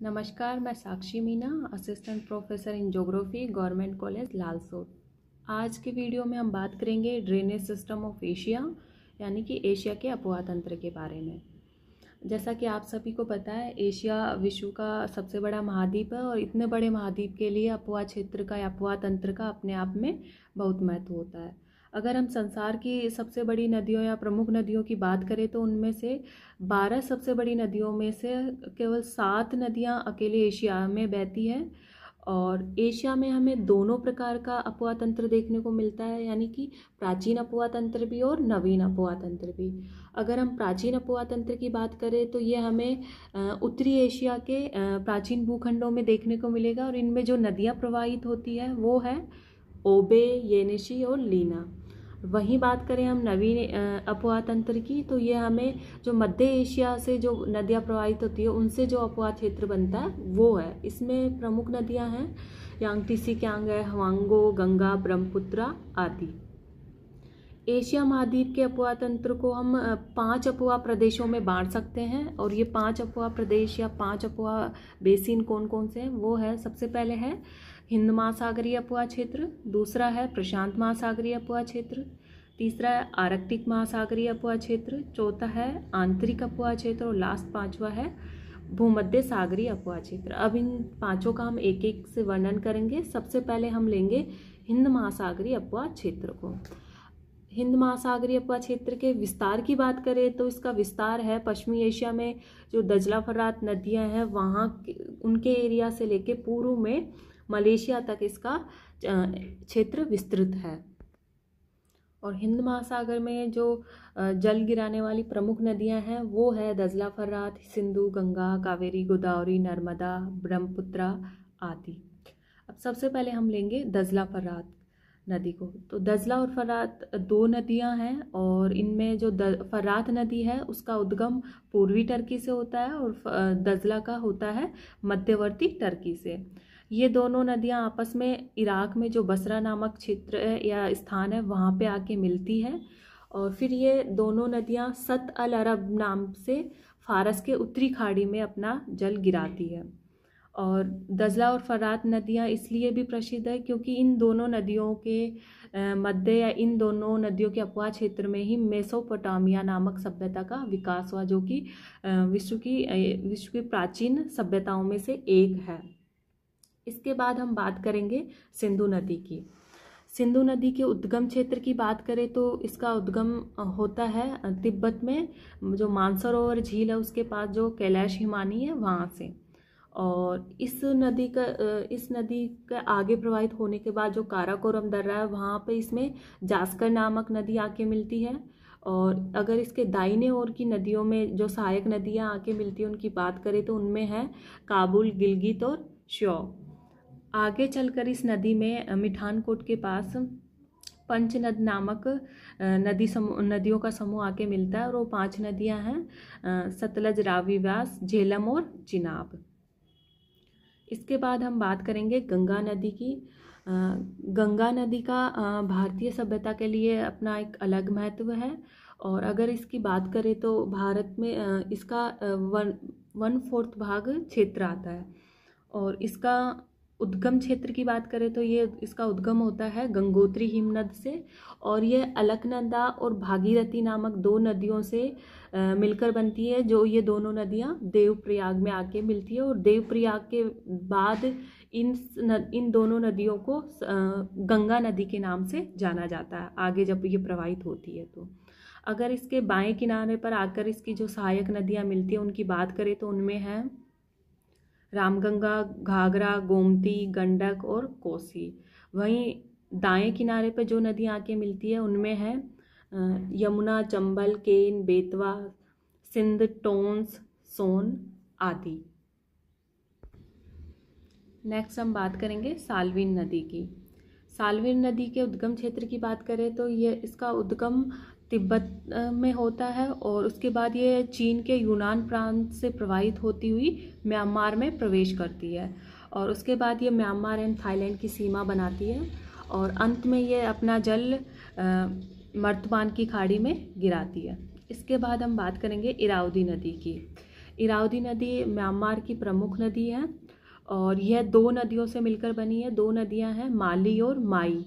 नमस्कार, मैं Sakshi Meena, assistant professor in geography, government college Lalsot. आज के वीडियो में हम बात करेंगे ड्रेनेज सिस्टम ऑफ एशिया यानी कि एशिया के अपवाह तंत्र के बारे में। जैसा कि आप सभी को पता है, एशिया विश्व का सबसे बड़ा महाद्वीप है और इतने बड़े महाद्वीप के लिए अपवाह क्षेत्र का या अपवाह तंत्र का अपने आप में बहुत महत्व होता है। अगर हम संसार की सबसे बड़ी नदियों या प्रमुख नदियों की बात करें तो उनमें से 12 सबसे बड़ी नदियों में से केवल 7 नदियां अकेले एशिया में बहती है। और एशिया में हमें दोनों प्रकार का अपवाह तंत्र देखने को मिलता है, यानी कि प्राचीन अपवाह तंत्र भी और नवीन अपवाह तंत्र भी। अगर हम प्राचीन अपवाह तंत्र की बात करें तो ये हमें उत्तरी एशिया के प्राचीन भूखंडों में देखने को मिलेगा और इनमें जो नदियाँ प्रवाहित होती है वो है ओबे, येनिशी और लीना। वहीं बात करें हम नवीन अपवाह तंत्र की तो ये हमें जो मध्य एशिया से जो नदियाँ प्रवाहित होती है उनसे जो अपवाह क्षेत्र बनता है वो है। इसमें प्रमुख नदियाँ हैं यांगटीसी कियांग है, हवांगो, गंगा, ब्रह्मपुत्रा आदि। एशिया महाद्वीप के अपवाह तंत्र को हम 5 अपवाह प्रदेशों में बांट सकते हैं और ये 5 अपवाह प्रदेश या 5 अपवाह बेसिन कौन कौन से हैं वो है। सबसे पहले है हिंद महासागरीय अपवाह क्षेत्र, दूसरा है प्रशांत महासागरीय अपवाह क्षेत्र, तीसरा है आर्कटिक महासागरीय अपवाह क्षेत्र, चौथा है आंतरिक अपवाह क्षेत्र और लास्ट 5वां है भूमध्य सागरीय अपवाह क्षेत्र। अब इन पांचों का हम एक एक से वर्णन करेंगे। सबसे पहले हम लेंगे हिंद महासागरीय अपवाह क्षेत्र को। हिंद महासागरीय अपवाह क्षेत्र के विस्तार की बात करें तो इसका विस्तार है पश्चिमी एशिया में जो दजला फरात नदियां हैं वहाँ उनके एरिया से लेके पूर्व में मलेशिया तक इसका क्षेत्र विस्तृत है। और हिंद महासागर में जो जल गिराने वाली प्रमुख नदियां हैं वो है दजला फरात, सिंधु, गंगा, कावेरी, गोदावरी, नर्मदा, ब्रह्मपुत्रा आदि। अब सबसे पहले हम लेंगे दजला फरात नदी को। तो दजला और फरात दो नदियां हैं और इनमें जो फरात नदी है उसका उद्गम पूर्वी टर्की से होता है और दजला का होता है मध्यवर्ती टर्की से। ये दोनों नदियां आपस में इराक में जो बसरा नामक क्षेत्र है या स्थान है वहाँ पे आके मिलती है और फिर ये दोनों नदियां सत अल अरब नाम से फारस के उत्तरी खाड़ी में अपना जल गिराती है। और दजला और फरात नदियां इसलिए भी प्रसिद्ध है क्योंकि इन दोनों नदियों के मध्य या इन दोनों नदियों के अपवाह क्षेत्र में ही मेसोपोटामिया नामक सभ्यता का विकास हुआ, जो कि विश्व की प्राचीन सभ्यताओं में से एक है। इसके बाद हम बात करेंगे सिंधु नदी की। सिंधु नदी के उद्गम क्षेत्र की बात करें तो इसका उद्गम होता है तिब्बत में जो मानसरोवर झील है उसके पास जो कैलाश हिमानी है वहाँ से। और इस नदी का आगे प्रवाहित होने के बाद जो काराकोरम दर्रा है वहाँ पे इसमें जास्कर नामक नदी आके मिलती है। और अगर इसके दाहिने ओर की नदियों में जो सहायक नदियाँ आके मिलती हैं उनकी बात करें तो उनमें है काबुल, गिलगित और श्योक। आगे चलकर इस नदी में मिठानकोट के पास पंचनद नामक नदियों का समूह आके मिलता है और वो 5 नदियां हैं सतलज, रावी, व्यास, झेलम और चिनाब। इसके बाद हम बात करेंगे गंगा नदी की। गंगा नदी का भारतीय सभ्यता के लिए अपना एक अलग महत्व है और अगर इसकी बात करें तो भारत में इसका 1/4 भाग क्षेत्र आता है। और इसका उद्गम क्षेत्र की बात करें तो ये इसका उद्गम होता है गंगोत्री हिमनद से और ये अलकनंदा और भागीरथी नामक 2 नदियों से मिलकर बनती है, जो ये दोनों नदियाँ देवप्रयाग में आके मिलती है। और देवप्रयाग के बाद इन दोनों नदियों को गंगा नदी के नाम से जाना जाता है आगे जब ये प्रवाहित होती है। तो अगर इसके बाएं किनारे पर आकर इसकी जो सहायक नदियाँ मिलती हैं उनकी बात करें तो उनमें है रामगंगा, घाघरा, गोमती, गंडक और कोसी। वहीं दाएं किनारे पर जो नदियाँ आके मिलती है उनमें है यमुना, चंबल, केन, बेतवा, सिंध, टोंस, सोन आदि। नेक्स्ट हम बात करेंगे साल्विन नदी की। साल्विन नदी के उद्गम क्षेत्र की बात करें तो ये इसका उद्गम तिब्बत में होता है और उसके बाद ये चीन के यूनान प्रांत से प्रवाहित होती हुई म्यांमार में प्रवेश करती है और उसके बाद ये म्यांमार एंड थाईलैंड की सीमा बनाती है और अंत में ये अपना जल मर्तमान की खाड़ी में गिराती है। इसके बाद हम बात करेंगे इरावदी नदी की। इरावदी नदी म्यांमार की प्रमुख नदी है और यह 2 नदियों से मिलकर बनी है। 2 नदियां हैं, माली और माई।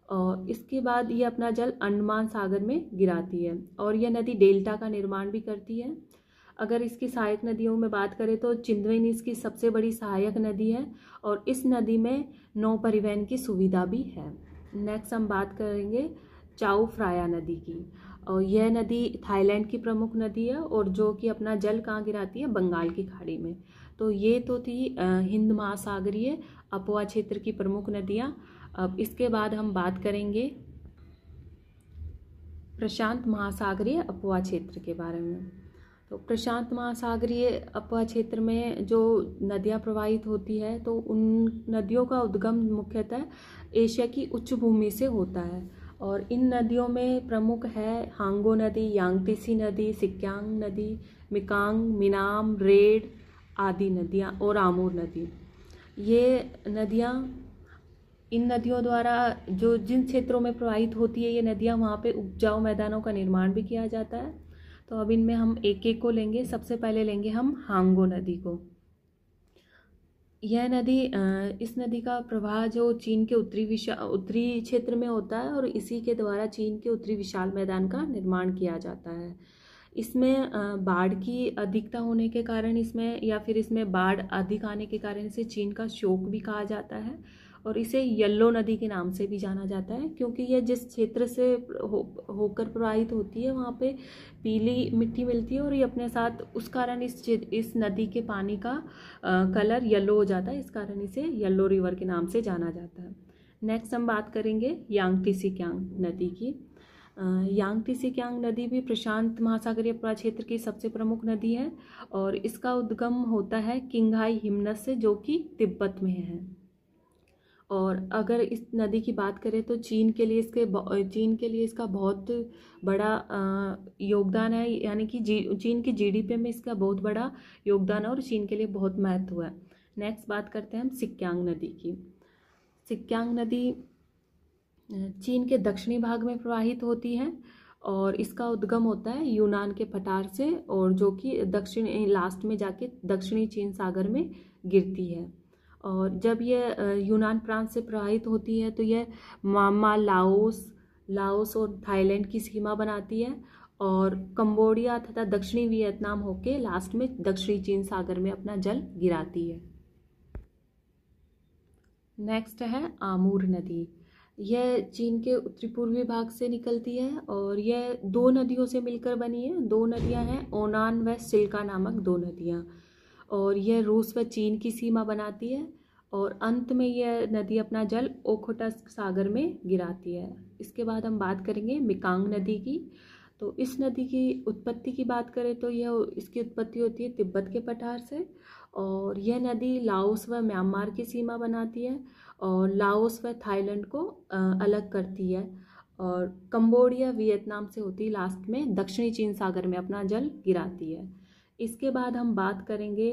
और इसके बाद ये अपना जल अंडमान सागर में गिराती है और यह नदी डेल्टा का निर्माण भी करती है। अगर इसकी सहायक नदियों में बात करें तो चिंदवाइन इसकी सबसे बड़ी सहायक नदी है और इस नदी में नौ परिवहन की सुविधा भी है। नेक्स्ट हम बात करेंगे चाओ फ्राया नदी की और यह नदी थाईलैंड की प्रमुख नदी है और जो कि अपना जल कहाँ गिराती है, बंगाल की खाड़ी में। तो ये तो थी हिंद महासागरीय अपवा क्षेत्र की प्रमुख नदियाँ। अब इसके बाद हम बात करेंगे प्रशांत महासागरीय अपवा क्षेत्र के बारे में। तो प्रशांत महासागरीय अपवा क्षेत्र में जो नदियाँ प्रवाहित होती है तो उन नदियों का उद्गम मुख्यतः एशिया की उच्च भूमि से होता है और इन नदियों में प्रमुख है हांगो नदी, यांगतीसी नदी, सिक्यांग नदी, मिकांग, मिनाम, रेड आदि नदियाँ और आमूर नदी। ये नदियाँ, इन नदियों द्वारा जो जिन क्षेत्रों में प्रवाहित होती है ये नदियाँ, वहाँ पे उपजाऊ मैदानों का निर्माण भी किया जाता है। तो अब इनमें हम एक एक को लेंगे। सबसे पहले लेंगे हम हांगो नदी को। यह नदी, इस नदी का प्रवाह जो चीन के उत्तरी क्षेत्र में होता है और इसी के द्वारा चीन के उत्तरी विशाल मैदान का निर्माण किया जाता है। इसमें बाढ़ की अधिकता होने के कारण इसमें, या फिर इसमें बाढ़ अधिक आने के कारण इसे चीन का शोक भी कहा जाता है और इसे येलो नदी के नाम से भी जाना जाता है क्योंकि यह जिस क्षेत्र से होकर प्रवाहित होती है वहाँ पे पीली मिट्टी मिलती है और ये अपने साथ, उस कारण इस नदी के पानी का कलर येलो हो जाता है। इस कारण इसे येलो रिवर के नाम से जाना जाता है। नेक्स्ट हम बात करेंगे यांगतीसिकियांग नदी की। यांगतीसिकियांग नदी भी प्रशांत महासागरीय अपवा क्षेत्र की सबसे प्रमुख नदी है और इसका उद्गम होता है किंगहाई हिमनद से जो कि तिब्बत में है। और अगर इस नदी की बात करें तो चीन के लिए इसका बहुत बड़ा योगदान है, यानी कि चीन की जीडीपी में इसका बहुत बड़ा योगदान है और चीन के लिए बहुत महत्व है। नेक्स्ट बात करते हैं हम सिक्यांग नदी की। सिक्यांग नदी चीन के दक्षिणी भाग में प्रवाहित होती है और इसका उद्गम होता है यूनान के पठार से और जो कि दक्षिणी लास्ट में जाके दक्षिणी चीन सागर में गिरती है। और जब यह यूनान प्रांत से प्रवाहित होती है तो यह म्यांमार, लाओस और थाईलैंड की सीमा बनाती है और कंबोडिया तथा दक्षिणी वियतनाम होके लास्ट में दक्षिणी चीन सागर में अपना जल गिराती है। नेक्स्ट है आमूर नदी। यह चीन के उत्तरी पूर्वी भाग से निकलती है और यह 2 नदियों से मिलकर बनी है। 2 नदियां हैं, ओनान व सिल्का नामक 2 नदियां, और यह रूस व चीन की सीमा बनाती है और अंत में यह नदी अपना जल ओखोटस्क सागर में गिराती है। इसके बाद हम बात करेंगे मिकांग नदी की। तो इस नदी की उत्पत्ति की बात करें तो इसकी उत्पत्ति होती है तिब्बत के पठार से और यह नदी लाओस व म्यांमार की सीमा बनाती है और लाओस व थाईलैंड को अलग करती है और कंबोडिया, वियतनाम से होती लास्ट में दक्षिणी चीन सागर में अपना जल गिराती है। इसके बाद हम बात करेंगे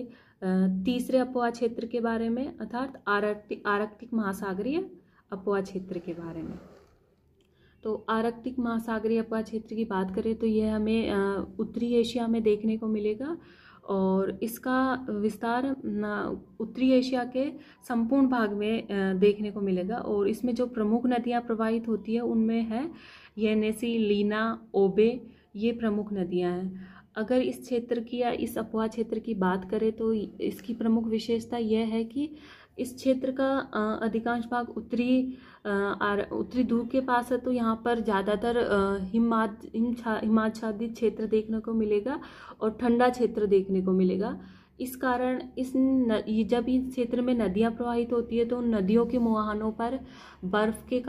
तीसरे अपवा क्षेत्र के बारे में, अर्थात आर्कटिक महासागरीय अपवा क्षेत्र के बारे में। तो आर्कटिक महासागरीय अपवा क्षेत्र की बात करें तो यह हमें उत्तरी एशिया में देखने को मिलेगा और इसका विस्तार उत्तरी एशिया के संपूर्ण भाग में देखने को मिलेगा और इसमें जो प्रमुख नदियां प्रवाहित होती है उनमें है येनेसी, लीना, ओबे, ये प्रमुख नदियां हैं। अगर इस क्षेत्र की या इस अपवा क्षेत्र की बात करें तो इसकी प्रमुख विशेषता यह है कि इस क्षेत्र का अधिकांश भाग उत्तरी ध्रुव के पास है तो यहाँ पर ज़्यादातर हिमाच्छादित क्षेत्र देखने को मिलेगा और ठंडा क्षेत्र देखने को मिलेगा। इस कारण जब इस क्षेत्र में नदियाँ प्रवाहित होती है तो नदियों के मुहानों पर बर्फ़ के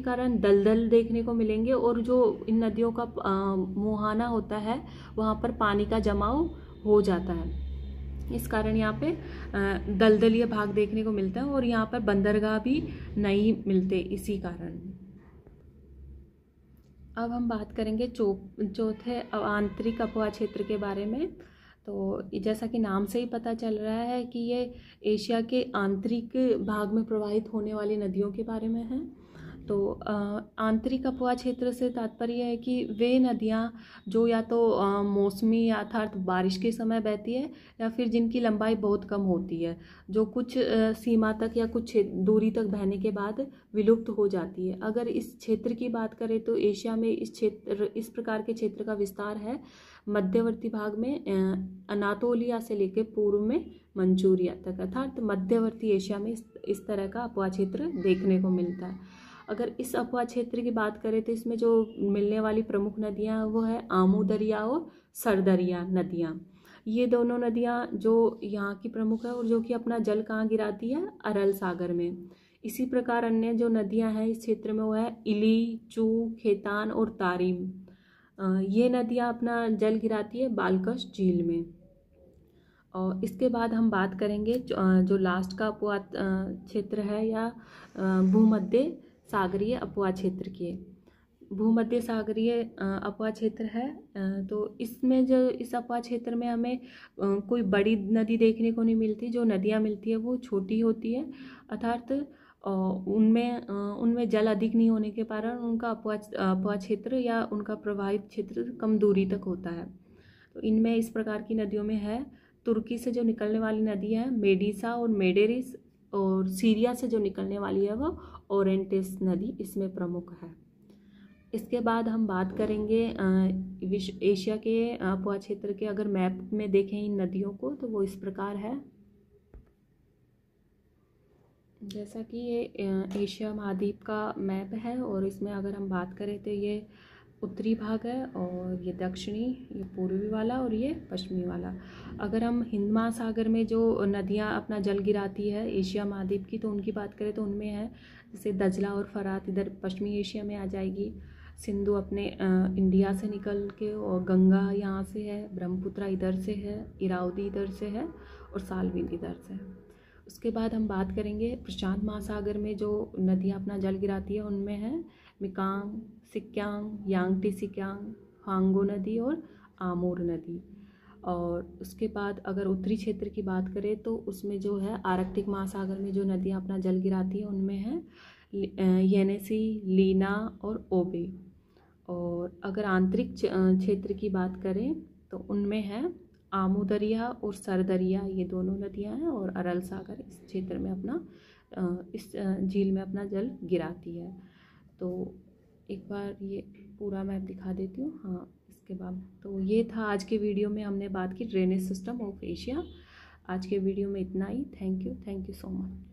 कारण दलदल देखने को मिलेंगे और जो इन नदियों का मुहाना होता है वहाँ पर पानी का जमाव हो जाता है। इस कारण यहाँ पे दलदलीय भाग देखने को मिलता है और यहाँ पर बंदरगाह भी नहीं मिलते इसी कारण। अब हम बात करेंगे चौथे आंतरिक अपवा क्षेत्र के बारे में। तो जैसा कि नाम से ही पता चल रहा है कि ये एशिया के आंतरिक भाग में प्रवाहित होने वाली नदियों के बारे में है। तो आंतरिक अपवाह क्षेत्र से तात्पर्य है कि वे नदियाँ जो या तो मौसमी अर्थात बारिश के समय बहती है या फिर जिनकी लंबाई बहुत कम होती है, जो कुछ सीमा तक या कुछ दूरी तक बहने के बाद विलुप्त हो जाती है। अगर इस क्षेत्र की बात करें तो एशिया में इस प्रकार के क्षेत्र का विस्तार है मध्यवर्ती भाग में अनातोलिया से लेकर पूर्व में मंचूरिया तक, अर्थात मध्यवर्ती एशिया में इस तरह का अपवाह क्षेत्र देखने को मिलता है। अगर इस अपवाह क्षेत्र की बात करें तो इसमें जो मिलने वाली प्रमुख नदियाँ वो है आमू दरिया और सरदरिया नदियाँ। ये दोनों नदियाँ जो यहाँ की प्रमुख है और जो कि अपना जल कहाँ गिराती है, अरल सागर में। इसी प्रकार अन्य जो नदियाँ हैं इस क्षेत्र में वो है इली, चू, खेतान और तारिम। ये नदियाँ अपना जल गिराती है बालकश झील में। और इसके बाद हम बात करेंगे जो लास्ट का अपवाह क्षेत्र है या भूमध्य सागरीय अपवाह क्षेत्र की। भूमध्य सागरीय अपवाह क्षेत्र है, तो इसमें जो इस अपवाह क्षेत्र में हमें कोई बड़ी नदी देखने को नहीं मिलती। जो नदियाँ मिलती है वो छोटी होती है, अर्थात उनमें जल अधिक नहीं होने के कारण उनका अपवाह क्षेत्र या उनका प्रवाहित क्षेत्र कम दूरी तक होता है। तो इनमें इस प्रकार की नदियों में है तुर्की से जो निकलने वाली नदी है मेडिसा और मेडेरिस, और सीरिया से जो निकलने वाली है वो ओरेंटिस नदी इसमें प्रमुख है। इसके बाद हम बात करेंगे एशिया के अपवाह क्षेत्र के। अगर मैप में देखें इन नदियों को तो वो इस प्रकार है, जैसा कि ये एशिया महाद्वीप का मैप है और इसमें अगर हम बात करें तो ये उत्तरी भाग है और ये दक्षिणी, ये पूर्वी वाला और ये पश्चिमी वाला। अगर हम हिंद महासागर में जो नदियाँ अपना जल गिराती है एशिया महाद्वीप की तो उनकी बात करें तो उनमें है जैसे दजला और फरात इधर पश्चिमी एशिया में आ जाएगी, सिंधु अपने इंडिया से निकल के, और गंगा यहाँ से है, ब्रह्मपुत्रा इधर से है, इरावदी इधर से है और सालवीन इधर से है। उसके बाद हम बात करेंगे प्रशांत महासागर में जो नदियाँ अपना जल गिराती है उनमें है मिकांग, सिक्यांग, यांगटी सिक्यांग, हांगो नदी और आमोर नदी। और उसके बाद अगर उत्तरी क्षेत्र की बात करें तो उसमें जो है आर्कटिक महासागर में जो नदियाँ अपना जल गिराती है उनमें है येनेसी, लीना और ओबे। और अगर आंतरिक क्षेत्र की बात करें तो उनमें है आमू दरिया और सरदरिया, ये दोनों नदियां हैं, और अरल सागर इस क्षेत्र में अपना इस झील में अपना जल गिराती है। तो एक बार ये पूरा मैप दिखा देती हूँ। हाँ, इसके बाद तो ये था आज के वीडियो में हमने बात की ड्रेनेज सिस्टम ऑफ एशिया। आज के वीडियो में इतना ही। Thank you so much.